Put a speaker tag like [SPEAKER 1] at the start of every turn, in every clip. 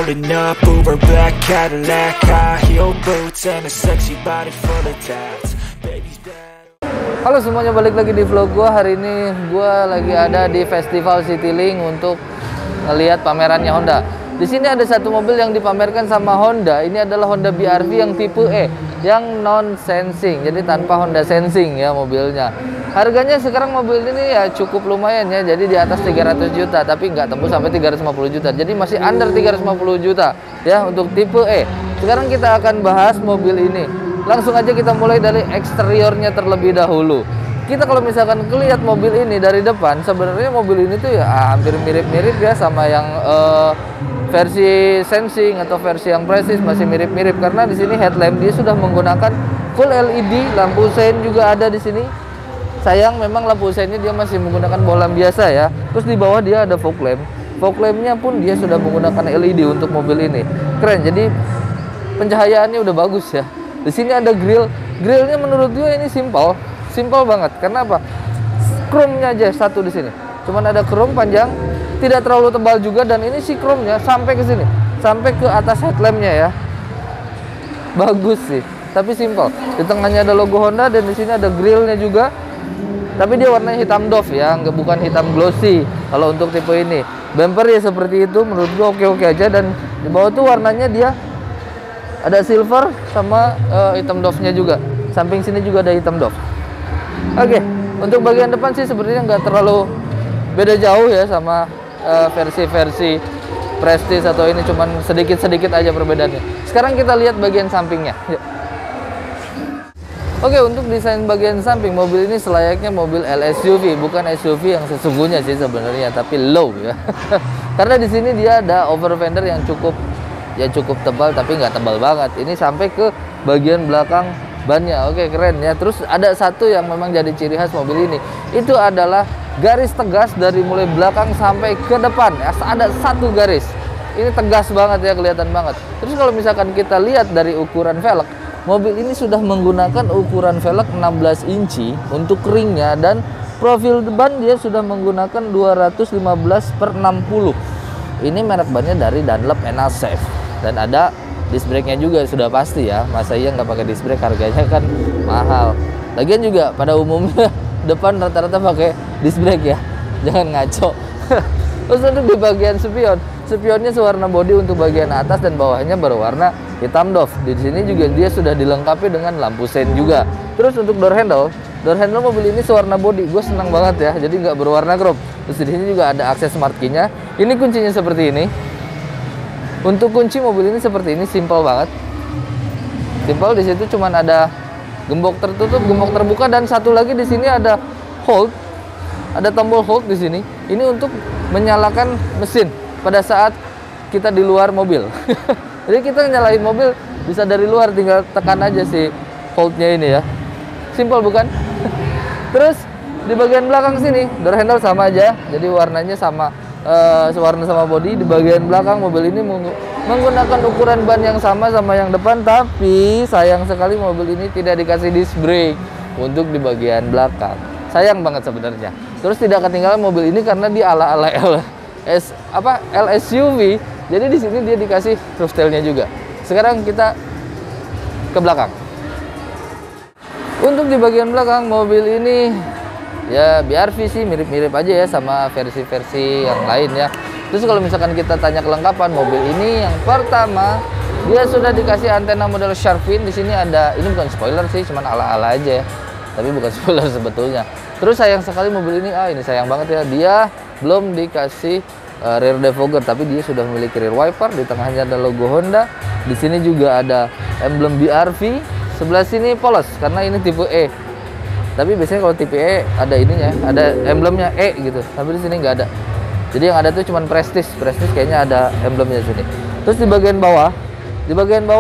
[SPEAKER 1] pulling up, Uber black Cadillac, high heel boots and a sexy body full of tats. Baby's bad.
[SPEAKER 2] Halo semuanya, balik lagi di vlog gua. Hari ini gua lagi ada di Festival Citylink untuk ngelihat pamerannya Honda. Di sini ada satu mobil yang dipamerkan sama Honda. Ini adalah Honda BR-V yang tipe E, yang non sensing, jadi tanpa Honda sensing ya mobilnya. Harganya sekarang mobil ini ya cukup lumayan ya, jadi di atas 300 juta, tapi nggak tembus sampai 350 juta. Jadi masih under 350 juta ya untuk tipe E. Sekarang kita akan bahas mobil ini. Langsung aja kita mulai dari eksteriornya terlebih dahulu. Kita kalau misalkan ngelihat mobil ini dari depan, sebenarnya mobil ini tuh ya hampir mirip-mirip ya sama yang versi sensing atau versi yang prestige, masih mirip-mirip karena di sini headlamp dia sudah menggunakan full LED, lampu sein juga ada di sini. Sayang memang lampu seinnya dia masih menggunakan bohlam biasa ya. Terus di bawah dia ada fog lamp. Fog lampnya pun dia sudah menggunakan LED untuk mobil ini. Keren. Jadi pencahayaannya udah bagus ya. Di sini ada grill. Grillnya menurut gue ini simple banget. Karena apa? Chrome-nya aja satu di sini. Cuman ada chrome panjang, tidak terlalu tebal juga, dan ini si chrome-nya sampai ke sini, sampai ke atas headlamp-nya ya. Bagus sih, tapi simple. Di tengahnya ada logo Honda dan di sini ada grill-nya juga. Tapi dia warnanya hitam doff ya, bukan hitam glossy kalau untuk tipe ini. Bumper ya seperti itu, menurut gua oke-oke aja, dan di bawah tuh warnanya dia ada silver sama hitam doff-nya juga. Samping sini juga ada hitam doff. Oke, untuk bagian depan sih sebenarnya nggak terlalu beda jauh ya sama versi-versi prestige atau ini, cuman sedikit-sedikit aja perbedaannya. Sekarang kita lihat bagian sampingnya. Yuk. Oke, untuk desain bagian samping mobil ini selayaknya mobil LSUV, bukan SUV yang sesungguhnya sih sebenarnya, tapi low ya. Karena di sini dia ada over fender yang cukup tebal, tapi nggak tebal banget. Ini sampai ke bagian belakang bannya. Oke, keren ya. Terus ada satu yang memang jadi ciri khas mobil ini. Itu adalah garis tegas dari mulai belakang sampai ke depan. Ada satu garis. Ini tegas banget ya, kelihatan banget. Terus kalau misalkan kita lihat dari ukuran velg, mobil ini sudah menggunakan ukuran velg 16 inci untuk ringnya, dan profil ban dia sudah menggunakan 215/60. Ini merek bannya dari Dunlop NA-Safe, dan ada disc brake-nya juga sudah pasti ya. Masa iya nggak pakai disc brake, harganya kan mahal. Lagian juga pada umumnya depan rata-rata pakai disc brake ya, jangan ngaco. Terus untuk di bagian spionnya sewarna body untuk bagian atas, dan bawahnya berwarna hitam doff. Di sini juga dia sudah dilengkapi dengan lampu sein juga. Terus untuk door handle mobil ini sewarna body, gue senang banget ya, jadi nggak berwarna chrome. Terus di sini juga ada akses smart key-nya. Ini kuncinya seperti ini. Untuk kunci mobil ini seperti ini, simple banget. Simple, di situ cuman ada gembok tertutup, gembok terbuka, dan satu lagi di sini ada hold. Ada tombol hold di sini. Ini untuk menyalakan mesin pada saat kita di luar mobil. Jadi kita nyalain mobil bisa dari luar, tinggal tekan aja si hold-nya ini ya. Simple bukan? Terus di bagian belakang sini door handle sama aja. Jadi warnanya sama, sewarna sama body. Di bagian belakang mobil ini menggunakan ukuran ban yang sama yang depan, tapi sayang sekali mobil ini tidak dikasih disc brake untuk di bagian belakang. Sayang banget sebenarnya. Terus tidak ketinggalan mobil ini karena dia ala-ala LSUV. Jadi di sini dia dikasih roof tail-nya juga. Sekarang kita ke belakang. Untuk di bagian belakang mobil ini ya BR-V sih mirip-mirip aja ya sama versi-versi yang lain ya. Terus kalau misalkan kita tanya kelengkapan mobil ini, yang pertama dia sudah dikasih antena model shark fin. Di sini ada, ini bukan spoiler sih, cuman ala-ala aja ya. Tapi bukan spoiler sebetulnya. Terus sayang sekali mobil ini, ini sayang banget ya, dia belum dikasih rear defogger, tapi dia sudah memiliki rear wiper. Di tengahnya ada logo Honda. Di sini juga ada emblem BR-V. Sebelah sini polos karena ini tipe E. Tapi biasanya kalau tipe E ada ininya, ada emblemnya E gitu. Tapi di sini nggak ada. Jadi yang ada tuh cuman prestige kayaknya ada emblemnya sini. Terus di bagian bawah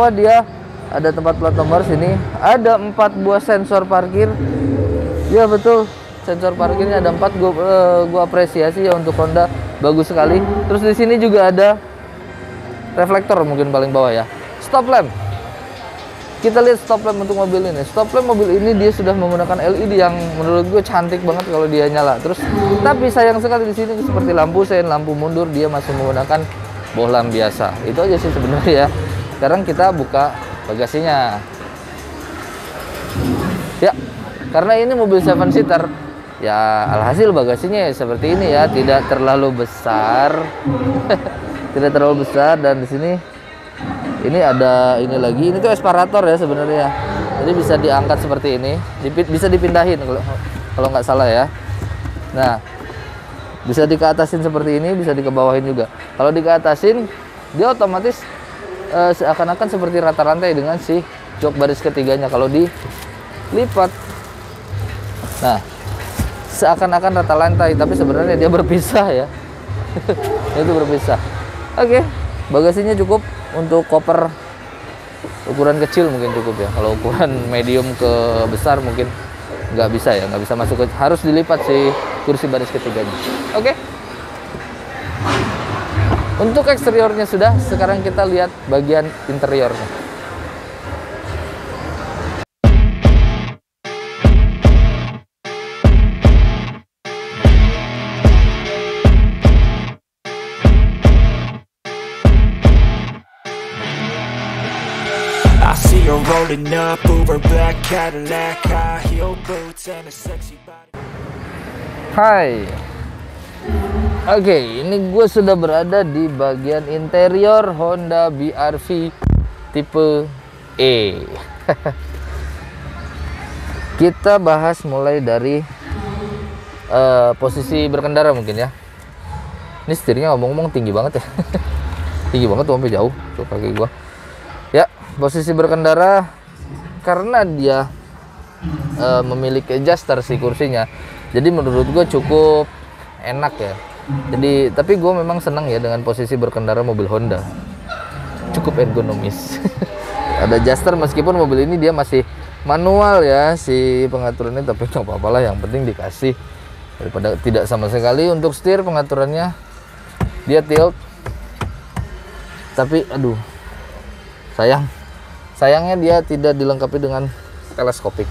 [SPEAKER 2] dia ada tempat plat nomor. Sini ada 4 buah sensor parkir. Ya betul, sensor parkirnya ada 4. Gua apresiasi ya untuk Honda, bagus sekali. Terus di sini juga ada reflektor mungkin paling bawah ya. Stop lamp. Kita lihat stop lamp untuk mobil ini. Stop lamp mobil ini dia sudah menggunakan LED yang menurut gue cantik banget kalau dia nyala. Terus tapi sayang sekali di sini seperti lampu sein, lampu mundur dia masih menggunakan bohlam biasa. Itu aja sih sebenarnya ya. Sekarang kita buka bagasinya. Ya, karena ini mobil 7 seater, ya alhasil bagasinya ya seperti ini ya, tidak terlalu besar. Tidak terlalu besar. Dan di sini ini ada ini lagi, ini tuh asparator ya sebenarnya. Jadi bisa diangkat seperti ini, bisa dipindahin kalau nggak salah ya. Nah, bisa dikeatasin seperti ini, bisa dikebawahin juga. Kalau dikeatasin, dia otomatis seakan-akan seperti rata rantai dengan si jok baris ketiganya. Kalau dilipat, nah seakan-akan rata lantai, tapi sebenarnya dia berpisah ya. Itu berpisah. Oke, bagasinya cukup untuk koper ukuran kecil, mungkin cukup ya. Kalau ukuran medium ke besar mungkin nggak bisa ya, nggak bisa masuk ke, harus dilipat si kursi baris ketiganya. Oke. Untuk eksteriornya sudah, sekarang kita lihat bagian interiornya.
[SPEAKER 1] I see her rolling up, Uber black Cadillac, high heel boots and a sexy body.
[SPEAKER 2] Hai. Oke, ini gue sudah berada di bagian interior Honda BR-V tipe E. Kita bahas mulai dari posisi berkendara mungkin ya. Ini setirnya ngomong-ngomong tinggi banget ya. Tinggi banget tuh, sampai jauh tuh kaki gue. Ya, posisi berkendara karena dia memiliki adjuster si kursinya, jadi menurut gue cukup enak ya. Jadi tapi gue memang senang ya dengan posisi berkendara mobil Honda, cukup ergonomis. Ada adjuster meskipun mobil ini dia masih manual ya si pengaturannya, tapi nggak apa-apa lah, yang penting dikasih daripada tidak sama sekali. Untuk setir pengaturannya dia tilt, tapi aduh sayangnya dia tidak dilengkapi dengan teleskopik.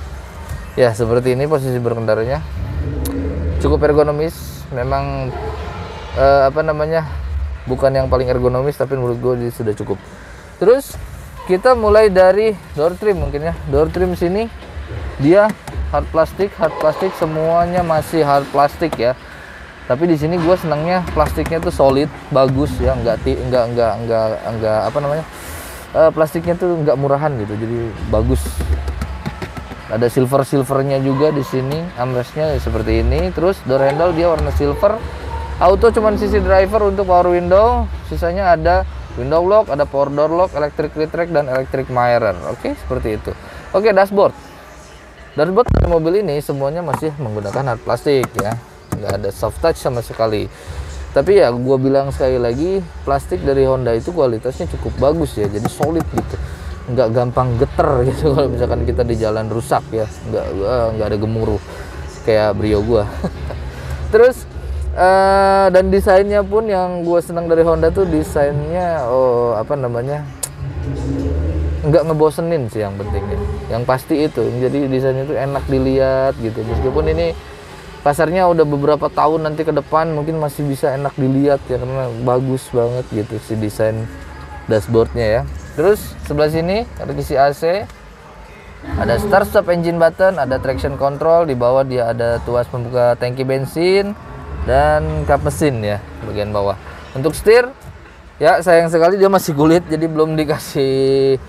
[SPEAKER 2] Ya seperti ini posisi berkendaranya, cukup ergonomis. Memang bukan yang paling ergonomis, tapi menurut gue sudah cukup. Terus kita mulai dari door trim mungkin ya. Door trim sini dia hard plastik, semuanya masih hard plastik ya. Tapi di sini gue senangnya plastiknya tuh solid, bagus ya, plastiknya tuh nggak murahan gitu, jadi bagus. Ada silvernya juga di sini, armrestnya seperti ini. Terus door handle dia warna silver. Auto cuman sisi driver untuk power window, sisanya ada window lock, ada power door lock, electric retract, dan electric mirror. Oke, seperti itu. Oke, dashboard dari mobil ini semuanya masih menggunakan hard plastik ya, nggak ada soft touch sama sekali. Tapi ya gue bilang sekali lagi, plastik dari Honda itu kualitasnya cukup bagus ya, jadi solid gitu, nggak gampang geter gitu kalau misalkan kita di jalan rusak ya, nggak ada gemuruh kayak Brio gua. Terus dan desainnya pun yang gue senang dari Honda tuh desainnya nggak ngebosenin sih, yang pentingnya yang pasti itu, jadi desainnya tuh enak dilihat gitu. Meskipun ini pasarnya udah beberapa tahun, nanti ke depan mungkin masih bisa enak dilihat ya, karena bagus banget gitu si desain dashboardnya ya. Terus sebelah sini ada kisi AC, ada start stop engine button, ada traction control, di bawah dia ada tuas pembuka tangki bensin dan kap mesin ya bagian bawah. Untuk setir ya sayang sekali dia masih kulit, jadi belum dikasih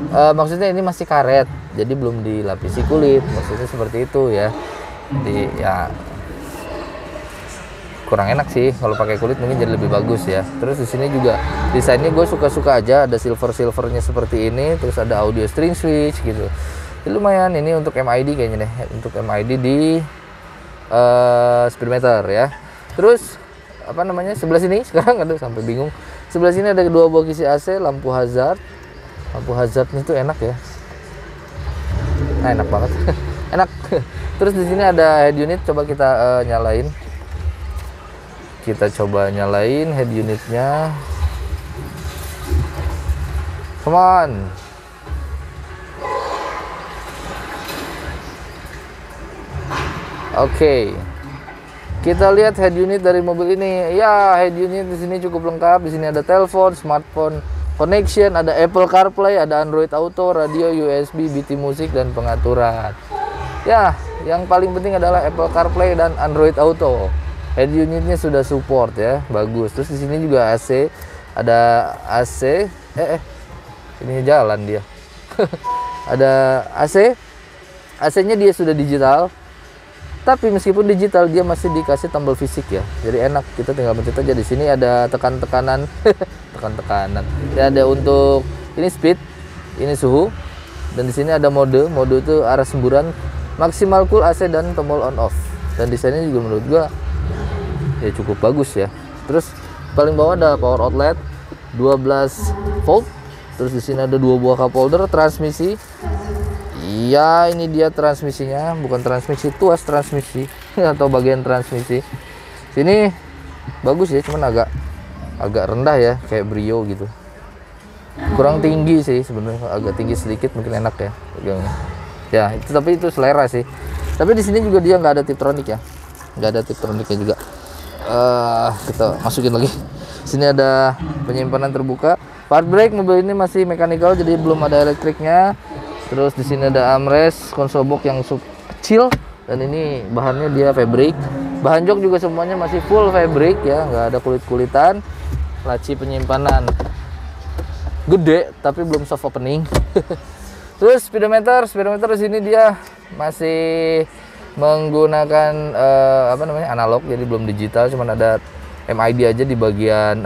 [SPEAKER 2] maksudnya ini masih karet, jadi belum dilapisi kulit, maksudnya seperti itu ya. Jadi ya kurang enak sih, kalau pakai kulit mungkin jadi lebih bagus ya. Terus di sini juga desainnya gue suka-suka aja, ada silvernya seperti ini, terus ada audio string switch gitu. Jadi lumayan ini untuk MID kayaknya deh, untuk MID di speedometer ya. Terus sebelah sini sekarang ada sampai bingung. Sebelah sini ada dua buah kisi AC, lampu hazardnya tuh enak ya. Nah, enak banget. Enak. Terus di sini ada head unit, coba kita nyalain. Kita coba nyalain head unitnya. Come on. Oke. Kita lihat head unit dari mobil ini. Ya, head unit di sini cukup lengkap. Di sini ada telepon, smartphone connection, ada Apple CarPlay, ada Android Auto, radio, USB, BT Music, dan pengaturan. Ya, yang paling penting adalah Apple CarPlay dan Android Auto. Head unitnya sudah support ya, bagus. Terus di sini juga AC, ada AC. Ini jalan dia. Ada AC. AC-nya dia sudah digital. Tapi meskipun digital dia masih dikasih tombol fisik ya. Jadi enak, kita tinggal pencet aja. Di sini ada tekan-tekanan, tekan-tekanan. Ya, ada untuk ini speed, ini suhu. Dan di sini ada mode itu arah semburan, maksimal cool AC dan tombol on off. Dan desainnya juga menurut gua ya cukup bagus ya. Terus paling bawah ada power outlet 12 volt. Terus di sini ada 2 buah cup holder, transmisi. Iya, ini dia transmisinya, bukan transmisi tuas, transmisi atau bagian transmisi. Sini bagus ya, cuman agak rendah ya, kayak Brio gitu. Kurang tinggi sih sebenarnya, agak tinggi sedikit mungkin enak ya. Ya, itu tapi itu selera sih. Tapi di sini juga dia nggak ada Tiptronic ya, nggak ada Tiptronicnya juga. Kita masukin lagi. Sini ada penyimpanan terbuka. Part brake mobil ini masih mechanical, jadi belum ada elektriknya. Terus di sini ada armrest, konsol box yang kecil, dan ini bahannya dia fabric. Bahan jok juga semuanya masih full fabric ya, nggak ada kulit-kulitan. Laci penyimpanan gede, tapi belum soft opening. Terus speedometer di sini dia masih menggunakan analog, jadi belum digital, cuman ada MID aja di bagian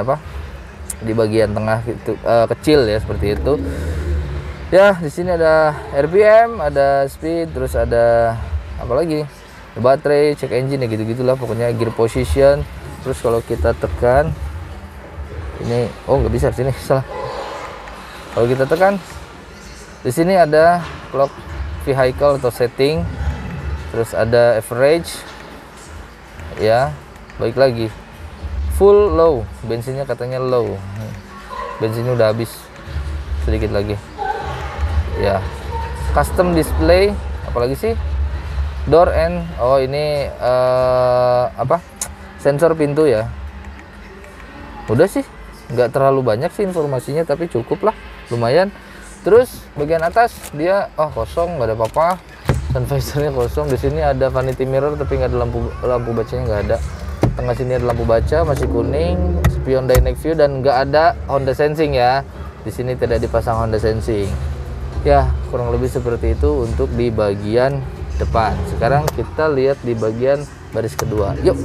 [SPEAKER 2] di bagian tengah gitu, kecil ya seperti itu. Ya, di sini ada RPM, ada speed, terus ada apa lagi? Baterai, check engine ya gitu-gitulah pokoknya, gear position. Terus kalau kita tekan ini, nggak bisa sini, salah. Kalau kita tekan di sini ada clock vehicle atau setting. Terus ada average. Ya, baik lagi. Full low, bensinnya katanya low. Bensinnya udah habis. Sedikit lagi. Ya, custom display, apalagi sih, door and ini sensor pintu ya. Udah sih, nggak terlalu banyak sih informasinya, tapi cukup lah, lumayan. Terus bagian atas dia kosong, nggak ada apa-apa. Sun visornya kosong. Di sini ada vanity mirror tapi nggak ada lampu bacanya, nggak ada. Tengah sini ada lampu baca masih kuning, spion dynamic view, dan nggak ada Honda Sensing ya. Di sini tidak dipasang Honda Sensing. Ya, kurang lebih seperti itu untuk di bagian depan. Sekarang kita lihat di bagian baris kedua. Yuk.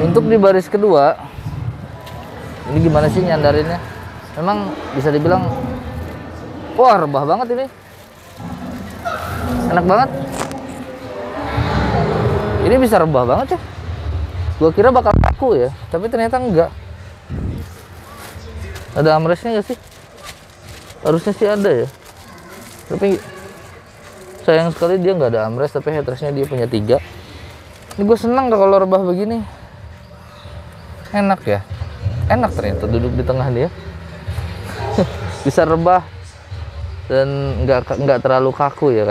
[SPEAKER 2] Untuk di baris kedua, ini gimana sih nyandarinnya? Memang bisa dibilang, wah rebah banget ini. Enak banget. Ini bisa rebah banget ya. Gua kira bakal kaku ya, tapi ternyata enggak. Ada armrestnya nggak sih? Harusnya sih ada ya. Tapi sayang sekali dia nggak ada armrest, tapi headrestnya dia punya 3. Ini gue senang kalau rebah begini. Enak ya. Enak ternyata duduk di tengah dia. Bisa rebah dan nggak terlalu kaku ya,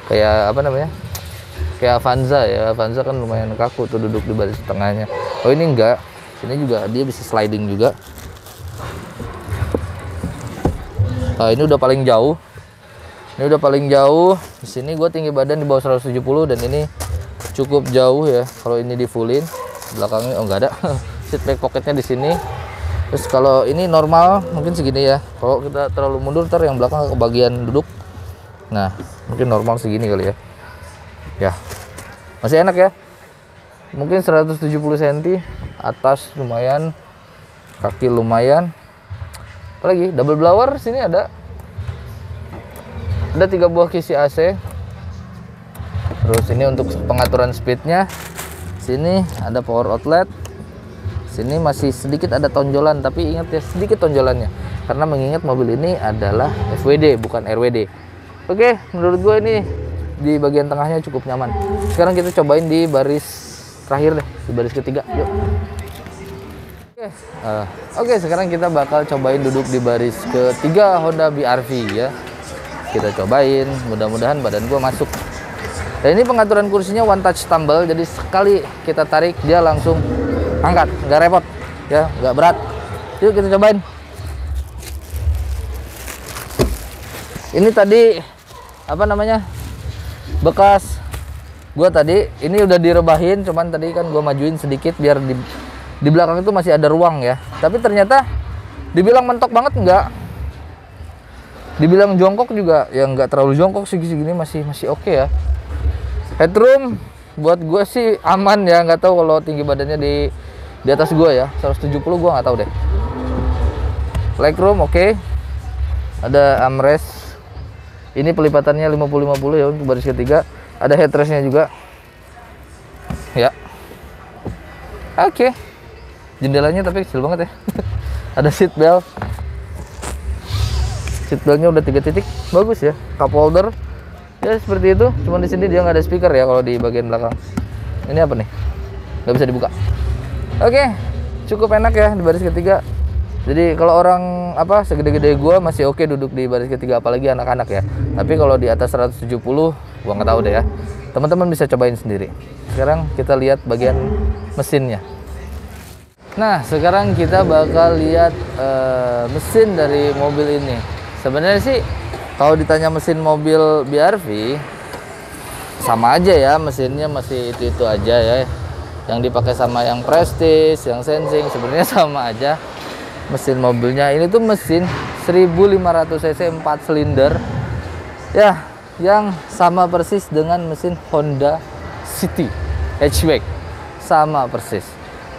[SPEAKER 2] kayak apa namanya? Kayak Avanza ya. Avanza kan lumayan kaku tuh duduk di baris tengahnya. Oh, ini enggak. Sini juga dia bisa sliding juga. Nah, ini udah paling jauh. Ini udah paling jauh. Di sini gue tinggi badan di bawah 170 dan ini cukup jauh ya. Kalau ini di fullin, belakangnya enggak ada. Seat back pocketnya di sini. Terus kalau ini normal mungkin segini ya. Kalau kita terlalu mundur ntar yang belakang ke bagian duduk. Nah, mungkin normal segini kali ya. Ya, masih enak ya. Mungkin 170 cm, atas lumayan, kaki lumayan. Apalagi double blower sini ada 3 buah kisi AC. Terus ini untuk pengaturan speednya. Sini ada power outlet. Sini masih sedikit ada tonjolan, tapi ingat ya, sedikit tonjolannya karena mengingat mobil ini adalah FWD bukan RWD. Oke, menurut gue ini di bagian tengahnya cukup nyaman. Sekarang kita cobain di baris terakhir deh, di baris ketiga. Yuk. Oke, sekarang kita bakal cobain duduk di baris ketiga Honda BR-V ya. Kita cobain, mudah-mudahan badan gua masuk. Dan ini pengaturan kursinya one touch tumble, jadi sekali kita tarik dia langsung angkat, nggak repot ya, nggak berat. Yuk kita cobain. Ini tadi apa namanya, bekas gua tadi, ini udah direbahin, cuman tadi kan gua majuin sedikit biar di belakang itu masih ada ruang ya. Tapi ternyata dibilang mentok banget enggak, dibilang jongkok juga ya nggak terlalu jongkok sih, segini masih oke ya. Headroom buat gue sih aman ya, nggak tahu kalau tinggi badannya di atas gue ya, 170 gue nggak tahu deh. Legroom oke. Ada armrest, ini pelipatannya 50-50 ya untuk baris ketiga. Ada headrestnya juga ya. Oke. Jendelanya tapi kecil banget ya. Ada seat belt, seat beltnya udah 3 titik, bagus ya. Cup holder ya seperti itu, cuman di sini dia nggak ada speaker ya kalau di bagian belakang. Ini apa nih, nggak bisa dibuka. Oke, cukup enak ya di baris ketiga. Jadi kalau orang apa segede-gede gua masih oke duduk di baris ketiga, apalagi anak-anak ya. Tapi kalau di atas 170 gua nggak tahu deh ya, teman-teman bisa cobain sendiri. Sekarang kita lihat bagian mesinnya. Nah, sekarang kita bakal lihat mesin dari mobil ini. Sebenarnya sih kalau ditanya mesin mobil BR-V sama aja ya, mesinnya masih itu aja ya. Yang dipakai sama yang Prestige, yang Sensing sebenarnya sama aja mesin mobilnya. Ini tuh mesin 1500 cc 4 silinder ya, yang sama persis dengan mesin Honda City hatchback, sama persis.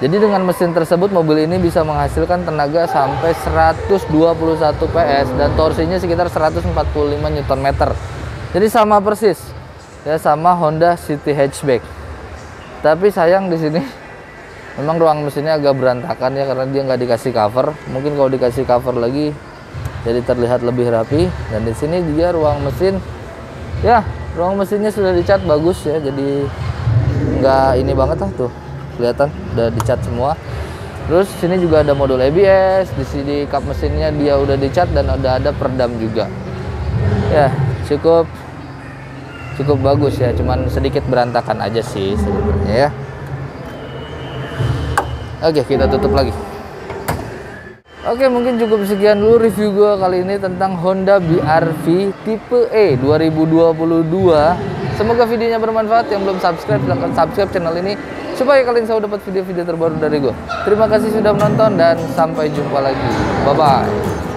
[SPEAKER 2] Jadi dengan mesin tersebut mobil ini bisa menghasilkan tenaga sampai 121 PS dan torsinya sekitar 145 Nm. Jadi sama persis ya sama Honda City hatchback. Tapi sayang di sini memang ruang mesinnya agak berantakan ya, karena dia nggak dikasih cover. Mungkin kalau dikasih cover lagi jadi terlihat lebih rapi. Dan di sini dia ruang mesin ya, ruang mesinnya sudah dicat bagus ya, jadi nggak ini banget lah tuh. Kelihatan udah dicat semua. Terus sini juga ada modul ABS, di sini kap mesinnya dia udah dicat dan udah ada peredam juga. Ya, cukup bagus ya, cuman sedikit berantakan aja sih sebenarnya ya. Oke, kita tutup lagi. Oke, mungkin cukup sekian dulu review gue kali ini tentang Honda BR-V tipe E 2022. Semoga videonya bermanfaat. Yang belum subscribe, silahkan subscribe channel ini supaya kalian selalu dapat video-video terbaru dari gue. Terima kasih sudah menonton dan sampai jumpa lagi. Bye-bye.